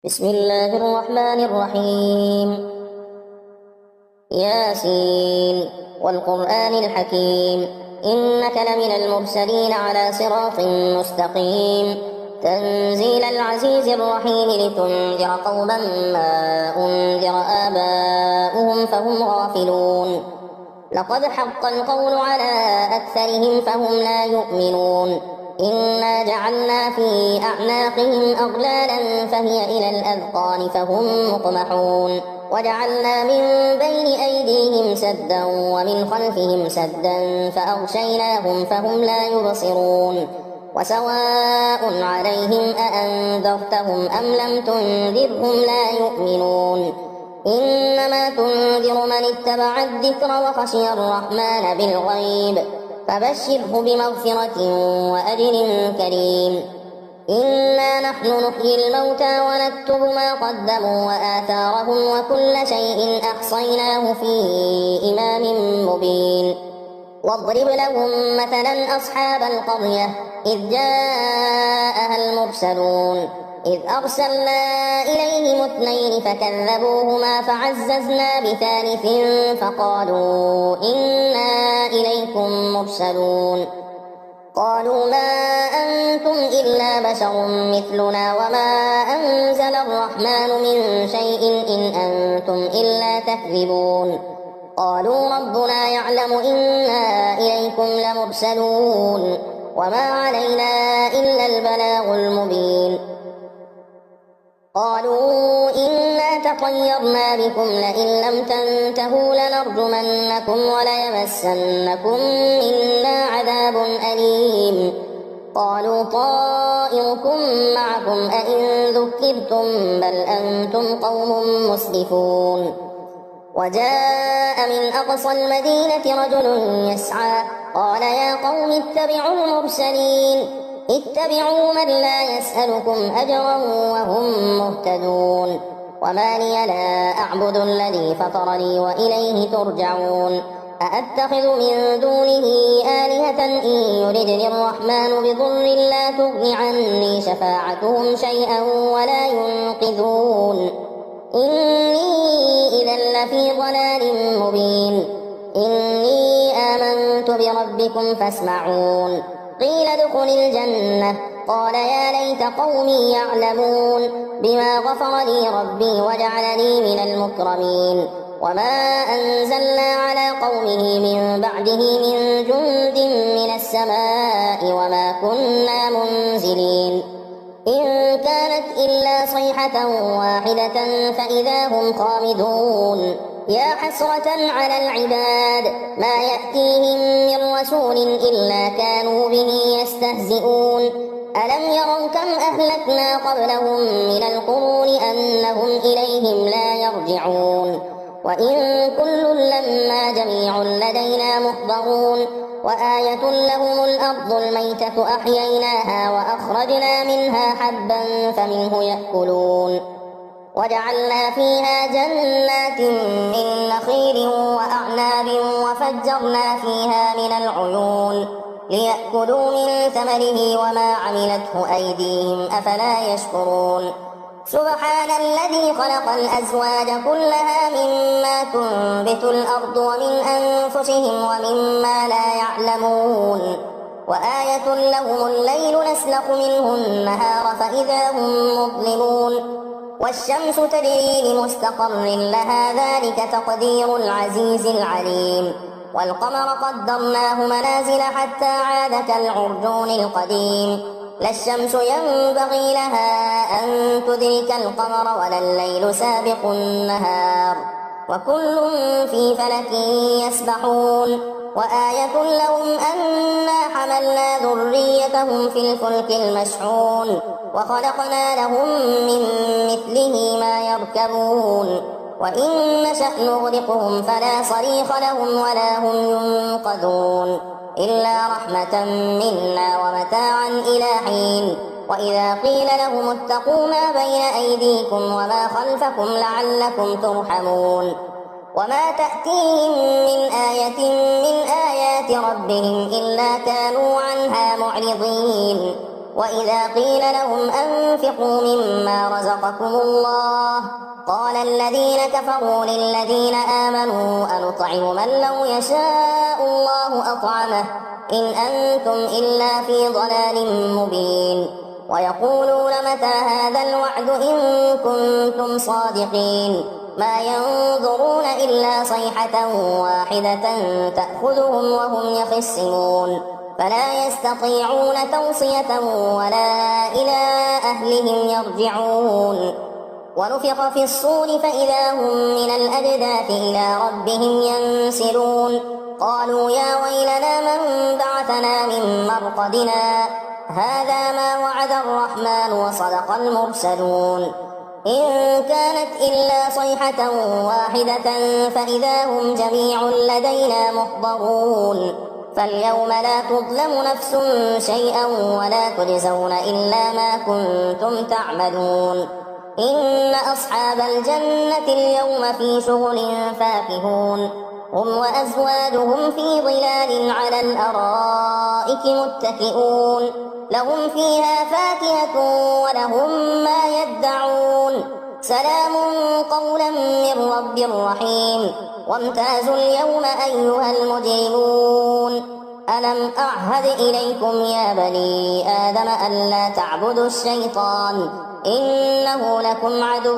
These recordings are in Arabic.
بسم الله الرحمن الرحيم. ياسين والقرآن الحكيم إنك لمن المرسلين على صراط مستقيم تنزيل العزيز الرحيم لتنذر قوما ما أنذر آباؤهم فهم غافلون. لقد حق القول على أكثرهم فهم لا يؤمنون. إنا جعلنا في أعناقهم أغلالا فهي إلى الأذقان فهم مقمحون. وجعلنا من بين أيديهم سدا ومن خلفهم سدا فأغشيناهم فهم لا يبصرون. وسواء عليهم أأنذرتهم أم لم تنذرهم لا يؤمنون. إنما تنذر من اتبع الذكر وخشي الرحمن بالغيب فبشره بمغفرة وأجر كريم. إنا نحن نحيي الموتى ونكتب ما قدموا وآثارهم وكل شيء أحصيناه في إمام مبين. واضرب لهم مثلا أصحاب القرية إذ جاءها المرسلون إذ أرسلنا إليهم اثنين فكذبوهما فعززنا بثالث فقالوا إنا إليكم مرسلون. قالوا ما أنتم إلا بشر مثلنا وما أنزل الرحمن من شيء إن أنتم إلا تكذبون. قالوا ربنا يعلم إنا إليكم لمرسلون وما علينا إلا البلاغ المبين. قالوا إنا تطيرنا بكم لئن لم تنتهوا لنرجمنكم وليمسنكم منا عذاب أليم. قالوا طائركم معكم أئن ذكرتم بل أنتم قوم مسرفون. وجاء من أقصى المدينة رجل يسعى قال يا قوم اتبعوا المرسلين اتبعوا من لا يسألكم أجرا وهم مهتدون. وما لي لا أعبد الذي فطرني وإليه ترجعون. أأتخذ من دونه آلهة إن يردني الرحمن بضر لا تغن عني شفاعتهم شيئا ولا ينقذون. إني إذا لفي ضلال مبين. إني آمنت بربكم فاسمعون. قيل ادخل الجنة قال يا ليت قومي يعلمون بما غفر لي ربي وجعلني من المكرمين. وما أنزلنا على قومه من بعده من جند من السماء وما كنا منزلين. إن كانت إلا صيحة واحدة فإذا هم خامدون. يا حسرة على العباد ما يأتيهم من رسول إلا كانوا به يستهزئون. ألم يروا كم أهلكنا قبلهم من القرون أنهم إليهم لا يرجعون. وإن كل لما جميع لدينا محضرون. وآية لهم الأرض الميتة أحييناها وأخرجنا منها حبا فمنه يأكلون. وجعلنا فيها جنات من نخيل وأعناب وفجرنا فيها من العيون ليأكلوا من ثمره وما عملته أيديهم أفلا يشكرون. سبحان الذي خلق الأزواج كلها مما تنبت الأرض ومن أنفسهم ومما لا يعلمون. وآية لهم الليل نسلخ منه النهار فإذا هم مظلمون. والشمس تجري لمستقر لها ذلك تقدير العزيز العليم. والقمر قدرناه منازل حتى عاد كالعرجون القديم. لا الشمس ينبغي لها أن تدرك القمر ولا الليل سابق النهار وكل في فلك يسبحون. وآية لهم أنا حملنا ذريتهم في الفلك المشحون وخلقنا لهم من مثله ما يركبون. وإن نشأ نغرقهم فلا صريخ لهم ولا هم ينقذون إلا رحمة منا ومتاعا إلى حين. وإذا قيل لهم اتقوا ما بين أيديكم وما خلفكم لعلكم ترحمون. وما تأتيهم من آية من آيات ربهم إلا كانوا عنها معرضين. وإذا قيل لهم أنفقوا مما رزقكم الله قال الذين كفروا للذين آمنوا أنطعم من لو يشاء الله أطعمه إن أنتم إلا في ضلال مبين ويقولون متى هذا الوعد إن كنتم صادقين ما ينظرون إلا صيحة واحدة تأخذهم وهم يخصمون فلا يستطيعون توصية ولا إلى أهلهم يرجعون ونفخ في الصور فإذا هم من الأجداث إلى ربهم ينسلون قالوا يا ويلنا من بعثنا من مرقدنا هذا ما وعد الرحمن وصدق المرسلون إن كانت إلا صيحة واحدة فإذا هم جميع لدينا محضرون فاليوم لا تظلم نفس شيئا ولا تجزون إلا ما كنتم تعملون إن أصحاب الجنة اليوم في شغل فاكهون هم وأزواجهم في ظلال على الأرائك متكئون لهم فيها فاكهة ولهم ما يدعون سلام قولا من رب رحيم وامتازوا اليوم أيها المجرمون ألم أعهد إليكم يا بني آدم ألا تعبدوا الشيطان إنه لكم عدو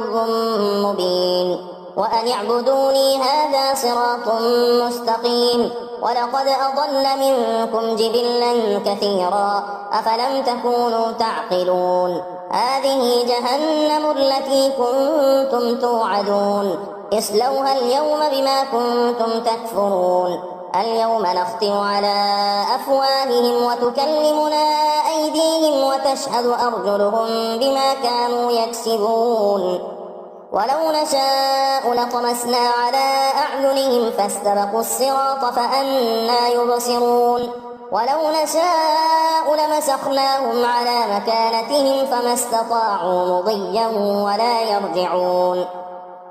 مبين وأن اعبدوني هذا صراط مستقيم ولقد أضل منكم جبلا كثيرا أفلم تكونوا تعقلون هذه جهنم التي كنتم توعدون اصلوها اليوم بما كنتم تكفرون اليوم نختم على أفواههم وتكلمنا أيديهم وتشهد أرجلهم بما كانوا يكسبون ولو نشاء لطمسنا على أعينهم فاستبقوا الصراط فأنى يبصرون ولو نشاء لمسخناهم على مكانتهم فما استطاعوا مضيا ولا يرجعون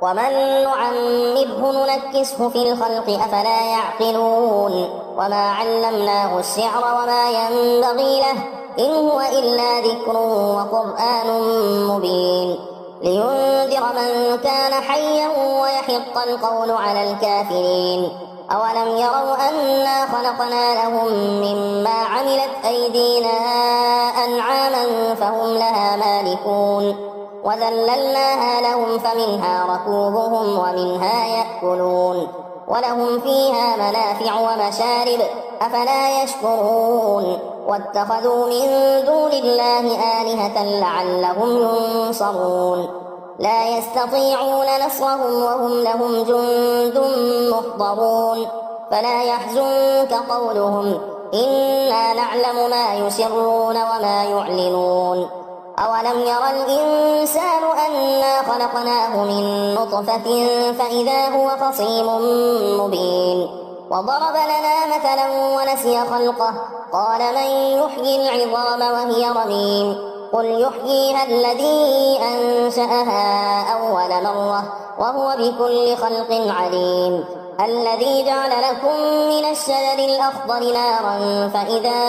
ومن نعمره ننكسه في الخلق أفلا يعقلون وما علمناه الشعر وما ينبغي له إن هو إلا ذكر وقرآن مبين لينذر من كان حيا ويحق القول على الكافرين أولم يروا أنا خلقنا لهم مما عملت أيدينا أنعاما فهم لها مالكون وذللناها لهم فمنها ركوبهم ومنها يأكلون ولهم فيها منافع ومشارب أفلا يشكرون واتخذوا من دون الله آلهة لعلهم ينصرون لا يستطيعون نصرهم وهم لهم جند محضرون فلا يحزنك قولهم إنا نعلم ما يسرون وما يعلنون أولم ير الإنسان أنا خلقناه من نطفة فإذا هو خصيم مبين وضرب لنا مثلا ونسي خلقه قال من يحيي العظام وهي رميم قل يحييها الذي أنشأها أول مرة وهو بكل خلق عليم الذي جعل لكم من الشجر الأخضر نارا فإذا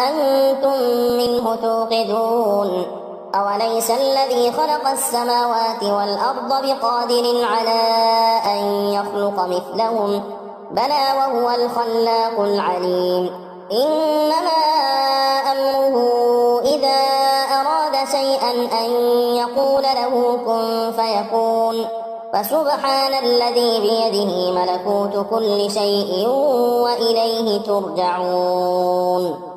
أنتم منه توقدون أوليس الذي خلق السماوات والأرض بقادر على أن يخلق مثلهم بلى وهو الخلاق العليم إنما أمره إذا أراد شيئا أن يقول له كن فيكون فسبحان الذي بيده ملكوت كل شيء وإليه ترجعون.